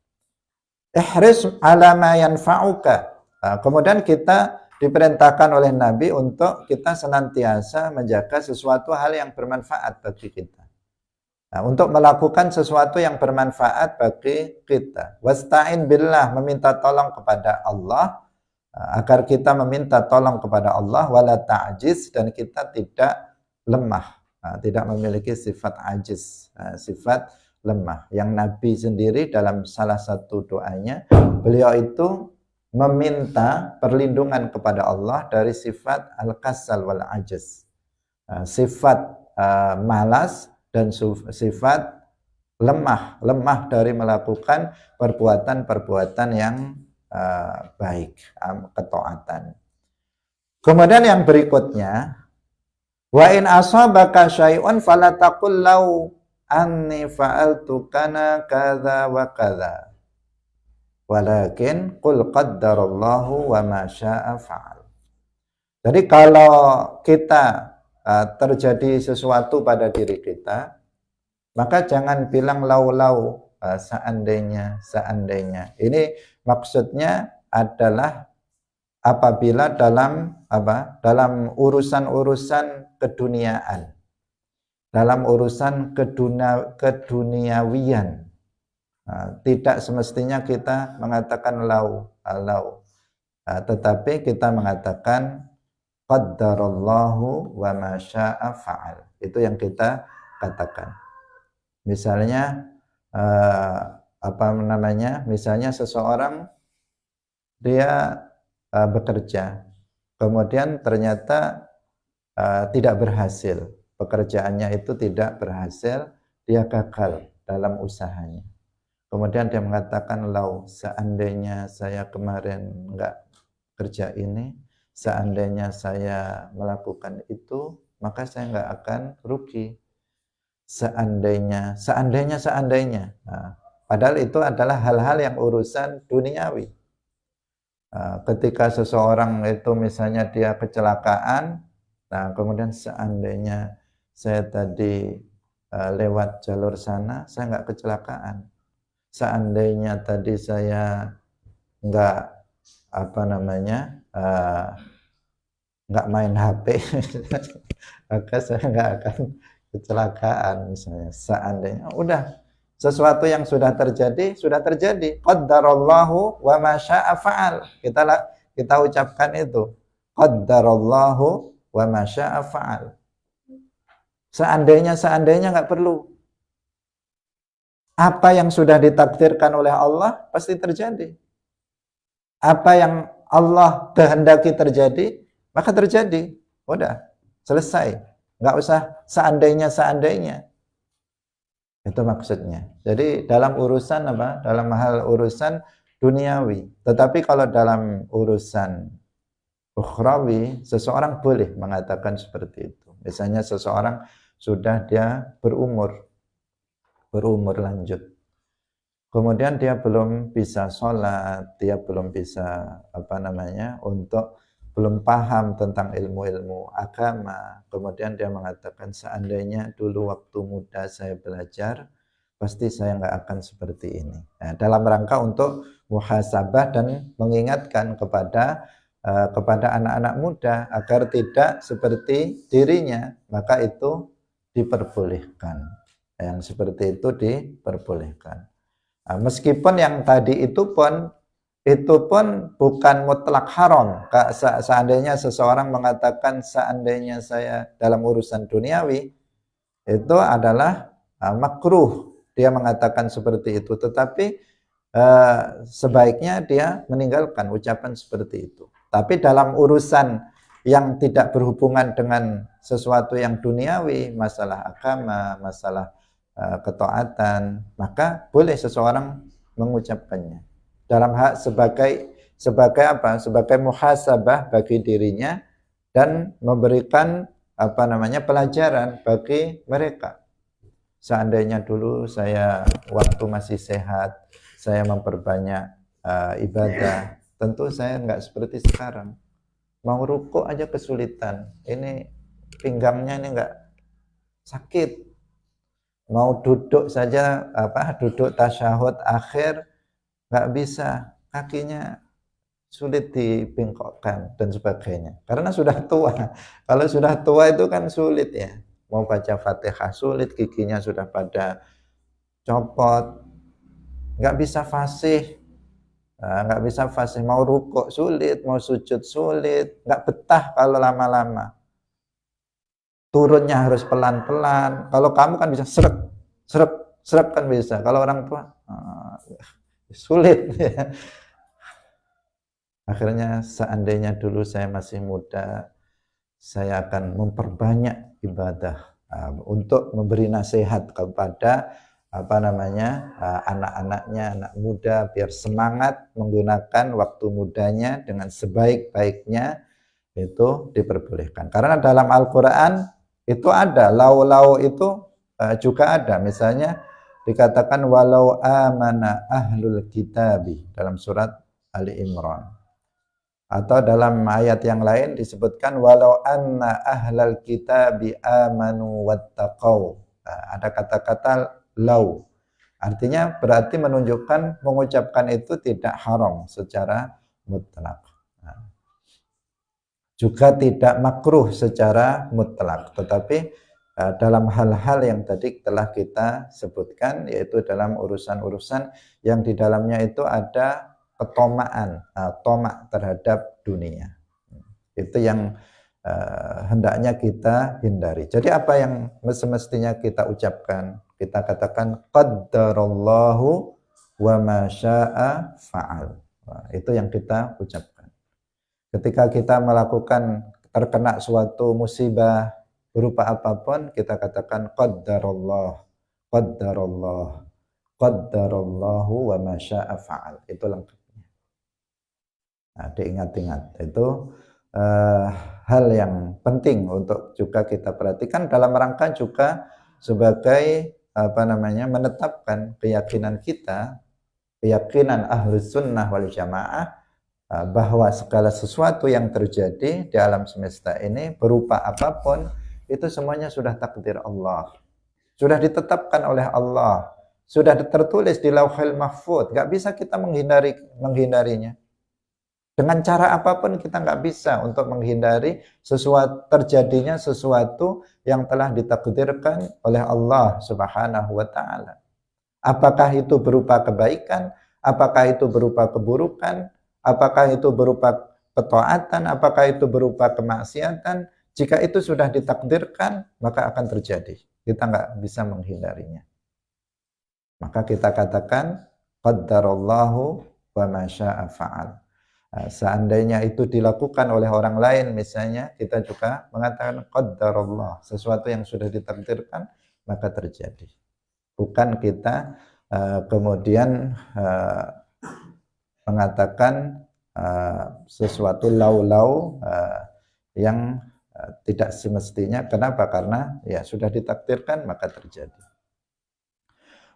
Ihris ala ma yanfa'uka. Kemudian kita diperintahkan oleh Nabi untuk kita senantiasa menjaga sesuatu hal yang bermanfaat bagi kita. Nah, untuk melakukan sesuatu yang bermanfaat bagi kita. Wasta'in billah, meminta tolong kepada Allah, agar kita meminta tolong kepada Allah, wala ta'jiz, dan kita tidak lemah, tidak memiliki sifat ajiz, sifat lemah. Yang Nabi sendiri dalam salah satu doanya, beliau itu meminta perlindungan kepada Allah dari sifat al-kasal wal ajiz, sifat malas dan sifat lemah dari melakukan perbuatan-perbuatan yang baik, ketaatan. Kemudian yang berikutnya, wa in asabaka syai'un fala taqul lau anni fa'altu kana kadza wa kadza, walakin qul qaddarallahu wa ma syaa fa'al. Jadi kalau kita terjadi sesuatu pada diri kita, maka jangan bilang lau-lau, seandainya. Ini maksudnya adalah apabila dalam urusan-urusan keduniaan, dalam urusan keduniawian, tidak semestinya kita mengatakan lau, tetapi kita mengatakan qaddarallahu wa ma syaa fa'al. Itu yang kita katakan. Misalnya misalnya seseorang dia bekerja, kemudian ternyata tidak berhasil, pekerjaannya itu tidak berhasil, dia gagal dalam usahanya. Kemudian dia mengatakan, lau seandainya saya kemarin enggak kerja ini, seandainya saya melakukan itu, maka saya enggak akan rugi. Seandainya. Nah, padahal itu adalah hal-hal yang urusan duniawi. Ketika seseorang itu misalnya dia kecelakaan, nah kemudian seandainya saya tadi lewat jalur sana, saya enggak kecelakaan. Seandainya tadi saya enggak enggak main HP, maka saya enggak akan kecelakaan misalnya. Seandainya udah sesuatu yang sudah terjadi, qaddarallahu wa ma syaa fa'al. Kita ucapkan itu, qaddarallahu wa ma syaa fa'al. Seandainya enggak perlu. Apa yang sudah ditakdirkan oleh Allah pasti terjadi. Apa yang Allah kehendaki terjadi, maka terjadi. Udah, selesai. Enggak usah seandainya. Itu maksudnya. Jadi dalam urusan apa? Dalam hal urusan duniawi. Tetapi kalau dalam urusan ukhrawi, seseorang boleh mengatakan seperti itu. Misalnya seseorang sudah dia berumur lanjut. Kemudian dia belum bisa sholat, dia belum bisa belum paham tentang ilmu-ilmu agama. Kemudian dia mengatakan, seandainya dulu waktu muda saya belajar, pasti saya nggak akan seperti ini. Nah, dalam rangka untuk muhasabah dan mengingatkan kepada anak-anak muda agar tidak seperti dirinya, maka itu diperbolehkan. Yang seperti itu diperbolehkan. Nah, meskipun yang tadi itu pun bukan mutlak haram. Seandainya seseorang mengatakan seandainya saya dalam urusan duniawi, itu adalah makruh. Dia mengatakan seperti itu, tetapi sebaiknya dia meninggalkan ucapan seperti itu. Tapi dalam urusan yang tidak berhubungan dengan sesuatu yang duniawi, masalah agama, masalah ketaatan, maka boleh seseorang mengucapkannya dalam hak sebagai muhasabah bagi dirinya dan memberikan pelajaran bagi mereka. Seandainya dulu saya waktu masih sehat, saya memperbanyak ibadah, tentu saya enggak seperti sekarang. Mau rukuk aja kesulitan, ini pinggangnya ini enggak sakit. Mau duduk saja duduk tasyahud akhir nggak bisa, kakinya sulit dibengkokkan dan sebagainya karena sudah tua. Kalau sudah tua itu kan sulit ya, mau baca Fatihah sulit, giginya sudah pada copot, nggak bisa fasih. Nggak bisa fasih, mau rukuk sulit, mau sujud sulit, nggak betah kalau lama-lama. Turunnya harus pelan-pelan. Kalau kamu kan bisa serep kan bisa. Kalau orang tua sulit. Akhirnya seandainya dulu saya masih muda, saya akan memperbanyak ibadah untuk memberi nasihat kepada anak-anaknya, anak muda, biar semangat menggunakan waktu mudanya dengan sebaik-baiknya. Itu diperbolehkan. Karena dalam Al-Quran itu ada, lau itu juga ada. Misalnya dikatakan walau amana ahlul kitabi dalam surat Ali Imran. Atau dalam ayat yang lain disebutkan walau anna ahlal kitabi amanu wattaqau. Ada kata-kata lau. Artinya berarti menunjukkan mengucapkan itu tidak haram secara mutlak. Juga tidak makruh secara mutlak, tetapi dalam hal-hal yang tadi telah kita sebutkan, yaitu dalam urusan-urusan yang di dalamnya itu ada ketomaan, tomak terhadap dunia. Itu yang hendaknya kita hindari. Jadi apa yang semestinya kita ucapkan? Kita katakan qaddarallahu wa ma syaa fa'al. Nah, itu yang kita ucapkan. Ketika kita melakukan terkena suatu musibah berupa apapun, kita katakan qaddarallah, qaddarallah, qaddarallahu wa ma syaa fa'al. Itu lengkapnya. Nah, diingat-ingat. Itu hal yang penting untuk juga kita perhatikan dalam rangka juga sebagai menetapkan keyakinan kita, keyakinan Ahlus Sunnah wal Jamaah bahwa segala sesuatu yang terjadi di alam semesta ini berupa apapun itu semuanya sudah takdir Allah, sudah ditetapkan oleh Allah, sudah tertulis di Lauhul Mahfuz, nggak bisa kita menghindarinya. Dengan cara apapun kita nggak bisa untuk menghindari terjadinya sesuatu yang telah ditakdirkan oleh Allah Subhanahu wa Ta'ala. Apakah itu berupa kebaikan, apakah itu berupa keburukan, apakah itu berupa ketaatan, apakah itu berupa kemaksiatan, jika itu sudah ditakdirkan, maka akan terjadi. Kita nggak bisa menghindarinya. Maka kita katakan, qaddarallahu wa ma syaa fa'al. Seandainya itu dilakukan oleh orang lain, misalnya, kita juga mengatakan qaddarallah, sesuatu yang sudah ditakdirkan, maka terjadi. Bukan kita kemudian mengatakan sesuatu lau-lau yang tidak semestinya. Kenapa? Karena ya sudah ditakdirkan maka terjadi.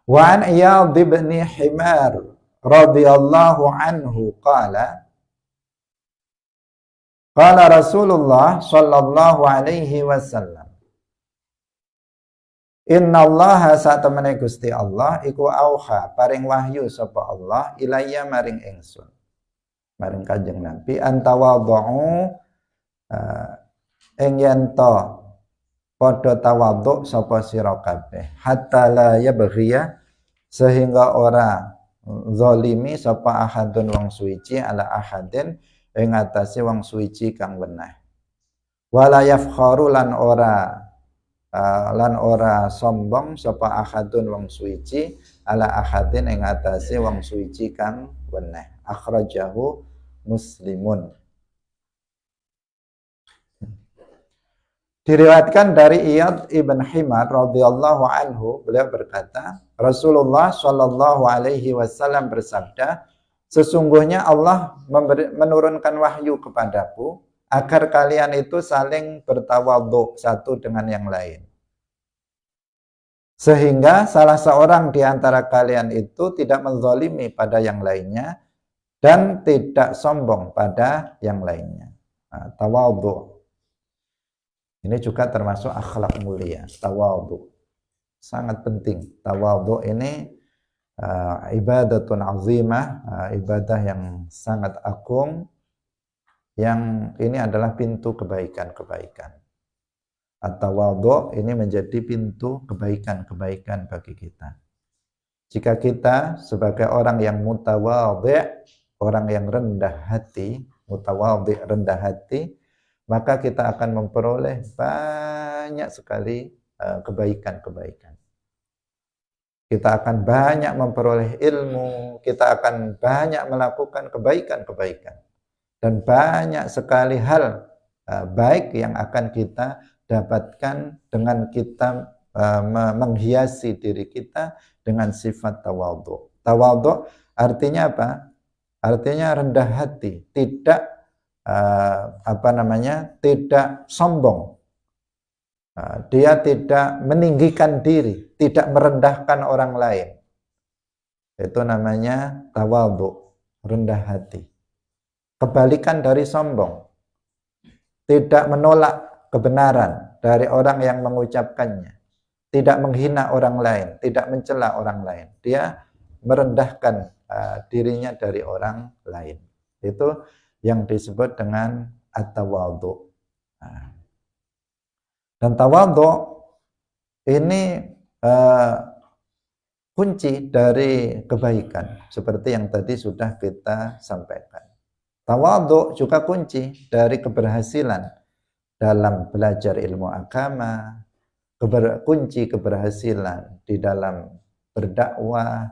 Wa an Iyadh bin Himar radhiyallahu anhu qala Rasulullah sallallahu alaihi wasallam, innallaha satemene Gusti Allah iku auha paring wahyu sapa Allah ilayya maring ingsun, maring Kanjeng Nabi, antawadhu ing yen to padha tawadhu sapa sira kabeh, hatta la yabghiya, sehingga ora zalimi sapa ahadun wong suci ala ahadin ing atase wong suci kang weneh, wala yafkharu lan ora sombong sapa ahadun wong suci ala ahadin ing atase wong suci kang weneh. Akhrajahu Muslimun. Diriwayatkan dari Iyadh ibn Himar radhiyallahu anhu, beliau berkata, Rasulullah shallallahu alaihi wasallam bersabda, sesungguhnya Allah menurunkan wahyu kepadaku agar kalian itu saling bertawadhu satu dengan yang lain, sehingga salah seorang di antara kalian itu tidak menzalimi pada yang lainnya dan tidak sombong pada yang lainnya. Nah, tawadhu ini juga termasuk akhlak mulia. Tawadhu sangat penting. Tawadhu ini ibadatun azimah, ibadah yang sangat agung, yang ini adalah pintu kebaikan-kebaikan. At-tawadhu ini menjadi pintu kebaikan-kebaikan bagi kita. Jika kita sebagai orang yang mutawadhi', orang yang rendah hati, mutawadhi' rendah hati, maka kita akan memperoleh banyak sekali kebaikan-kebaikan. Kita akan banyak memperoleh ilmu, kita akan banyak melakukan kebaikan-kebaikan. Dan banyak sekali hal baik yang akan kita dapatkan dengan kita menghiasi diri kita dengan sifat tawadhu. Tawadhu artinya apa? Artinya rendah hati, tidak tidak sombong. Dia tidak meninggikan diri, tidak merendahkan orang lain. Itu namanya tawadhu, rendah hati. Kebalikan dari sombong. Tidak menolak kebenaran dari orang yang mengucapkannya. Tidak menghina orang lain, tidak mencela orang lain. Dia merendahkan dirinya dari orang lain. Itu yang disebut dengan at-tawadhu. Dan tawadhu ini kunci dari kebaikan, seperti yang tadi sudah kita sampaikan. Tawadhu juga kunci dari keberhasilan dalam belajar ilmu agama, kunci keberhasilan di dalam berdakwah,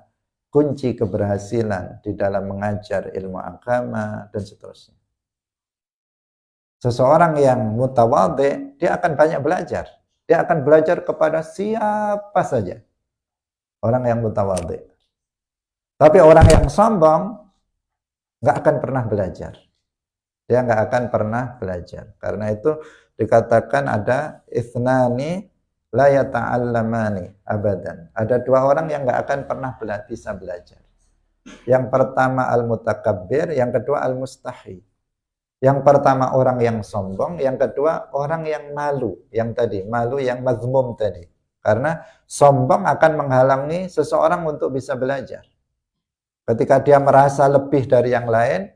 kunci keberhasilan di dalam mengajar ilmu agama dan seterusnya. Seseorang yang mutawadhi, dia akan banyak belajar. Dia akan belajar kepada siapa saja. Orang yang mutawadhi. Tapi orang yang sombong nggak akan pernah belajar. Dia nggak akan pernah belajar. Karena itu dikatakan ada ithnani la yata'allamani abadan. Ada dua orang yang nggak akan pernah bisa belajar. Yang pertama al-mutakabbir, yang kedua al-mustahi. Yang pertama orang yang sombong, yang kedua orang yang malu. Yang tadi, malu yang mazmum tadi. Karena sombong akan menghalangi seseorang untuk bisa belajar. Ketika dia merasa lebih dari yang lain,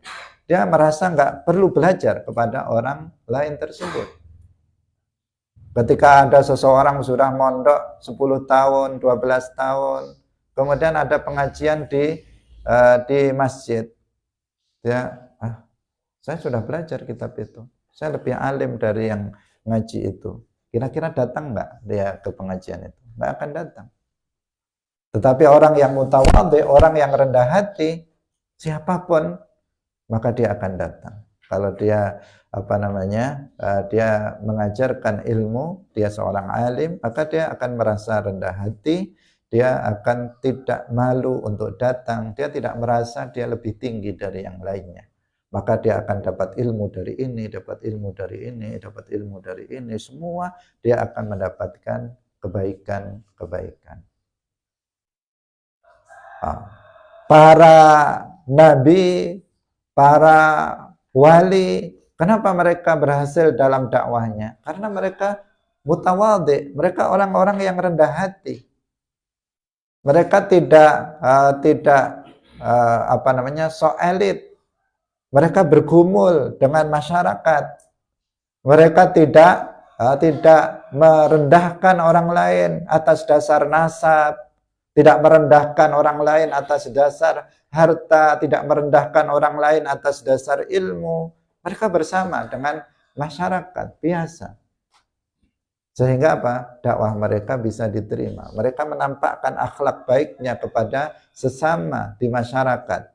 dia merasa nggak perlu belajar kepada orang lain tersebut. Ketika ada seseorang sudah mondok 10 tahun, 12 tahun, kemudian ada pengajian di masjid. Dia, saya sudah belajar kitab itu. Saya lebih alim dari yang ngaji itu. Kira-kira datang nggak dia ke pengajian itu? Nggak akan datang. Tetapi orang yang mutawadhi, orang yang rendah hati, siapapun, maka dia akan datang. Kalau dia dia mengajarkan ilmu, dia seorang alim, maka dia akan merasa rendah hati, dia akan tidak malu untuk datang, dia tidak merasa dia lebih tinggi dari yang lainnya. Maka dia akan dapat ilmu dari ini, dapat ilmu dari ini, dapat ilmu dari ini, semua dia akan mendapatkan kebaikan-kebaikan. Para nabi, para wali, kenapa mereka berhasil dalam dakwahnya? Karena mereka mutawadhi, mereka orang-orang yang rendah hati. Mereka tidak so elit. Mereka bergumul dengan masyarakat. Mereka tidak merendahkan orang lain atas dasar nasab, tidak merendahkan orang lain atas dasar harta, tidak merendahkan orang lain atas dasar ilmu. Mereka bersama dengan masyarakat biasa. Sehingga apa? Dakwah mereka bisa diterima. Mereka menampakkan akhlak baiknya kepada sesama di masyarakat.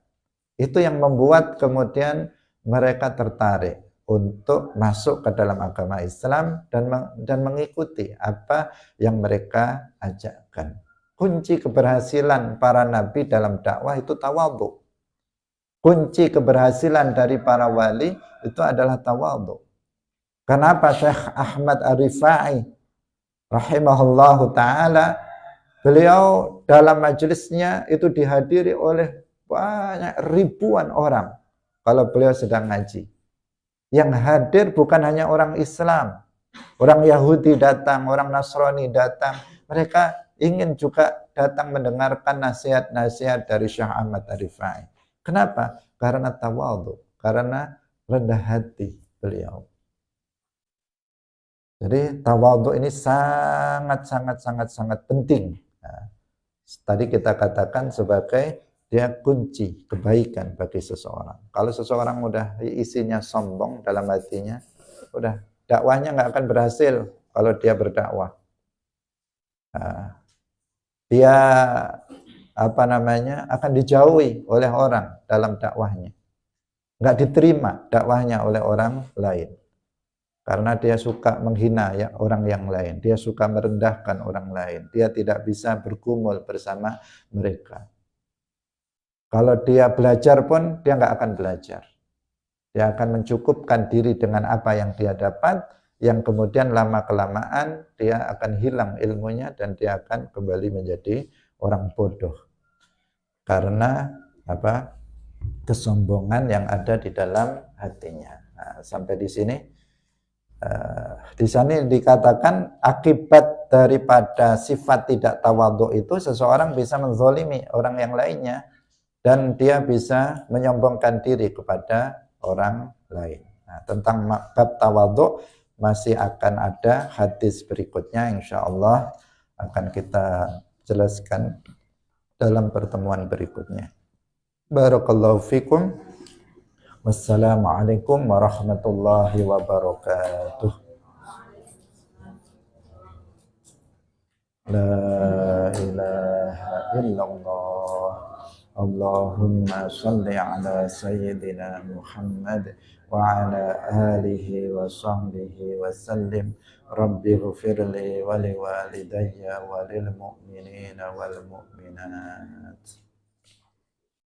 Itu yang membuat kemudian mereka tertarik untuk masuk ke dalam agama Islam dan mengikuti apa yang mereka ajarkan. Kunci keberhasilan para nabi dalam dakwah itu tawadhu. Kunci keberhasilan dari para wali itu adalah tawadhu. Kenapa Syekh Ahmad Ar-Rifai rahimahullahu ta'ala, beliau dalam majelisnya itu dihadiri oleh banyak ribuan orang kalau beliau sedang ngaji. Yang hadir bukan hanya orang Islam, orang Yahudi datang, orang Nasrani datang. Mereka ingin juga datang mendengarkan nasihat-nasihat dari Syekh Ahmad Ar-Rifai. Kenapa? Karena tawadhu, karena rendah hati beliau. Jadi tawadhu ini sangat penting. Nah, tadi kita katakan sebagai dia kunci kebaikan bagi seseorang. Kalau seseorang udah isinya sombong dalam hatinya, udah dakwahnya nggak akan berhasil kalau dia berdakwah. Nah, dia akan dijauhi oleh orang dalam dakwahnya. Nggak diterima dakwahnya oleh orang lain. Karena dia suka menghina orang yang lain. Dia suka merendahkan orang lain. Dia tidak bisa bergumul bersama mereka. Kalau dia belajar pun, dia nggak akan belajar. Dia akan mencukupkan diri dengan apa yang dia dapat, yang kemudian lama-kelamaan dia akan hilang ilmunya dan dia akan kembali menjadi orang bodoh. Karena kesombongan yang ada di dalam hatinya. Nah, sampai di sini. Di sana dikatakan akibat daripada sifat tidak tawadhu itu seseorang bisa menzalimi orang yang lainnya dan dia bisa menyombongkan diri kepada orang lain. Nah, tentang bab tawadhu masih akan ada hadis berikutnya, insyaallah akan kita jelaskan dalam pertemuan berikutnya. Barakallahu fikum. Wassalamualaikum warahmatullahi wabarakatuh. La ilaha illallah Allahumma salli ala sayyidina Muhammad wa ala alihi wa sahbihi wa sallim. Rabbi ghfirli wa liwalidayya wa lil mu'minina wal mu'minat.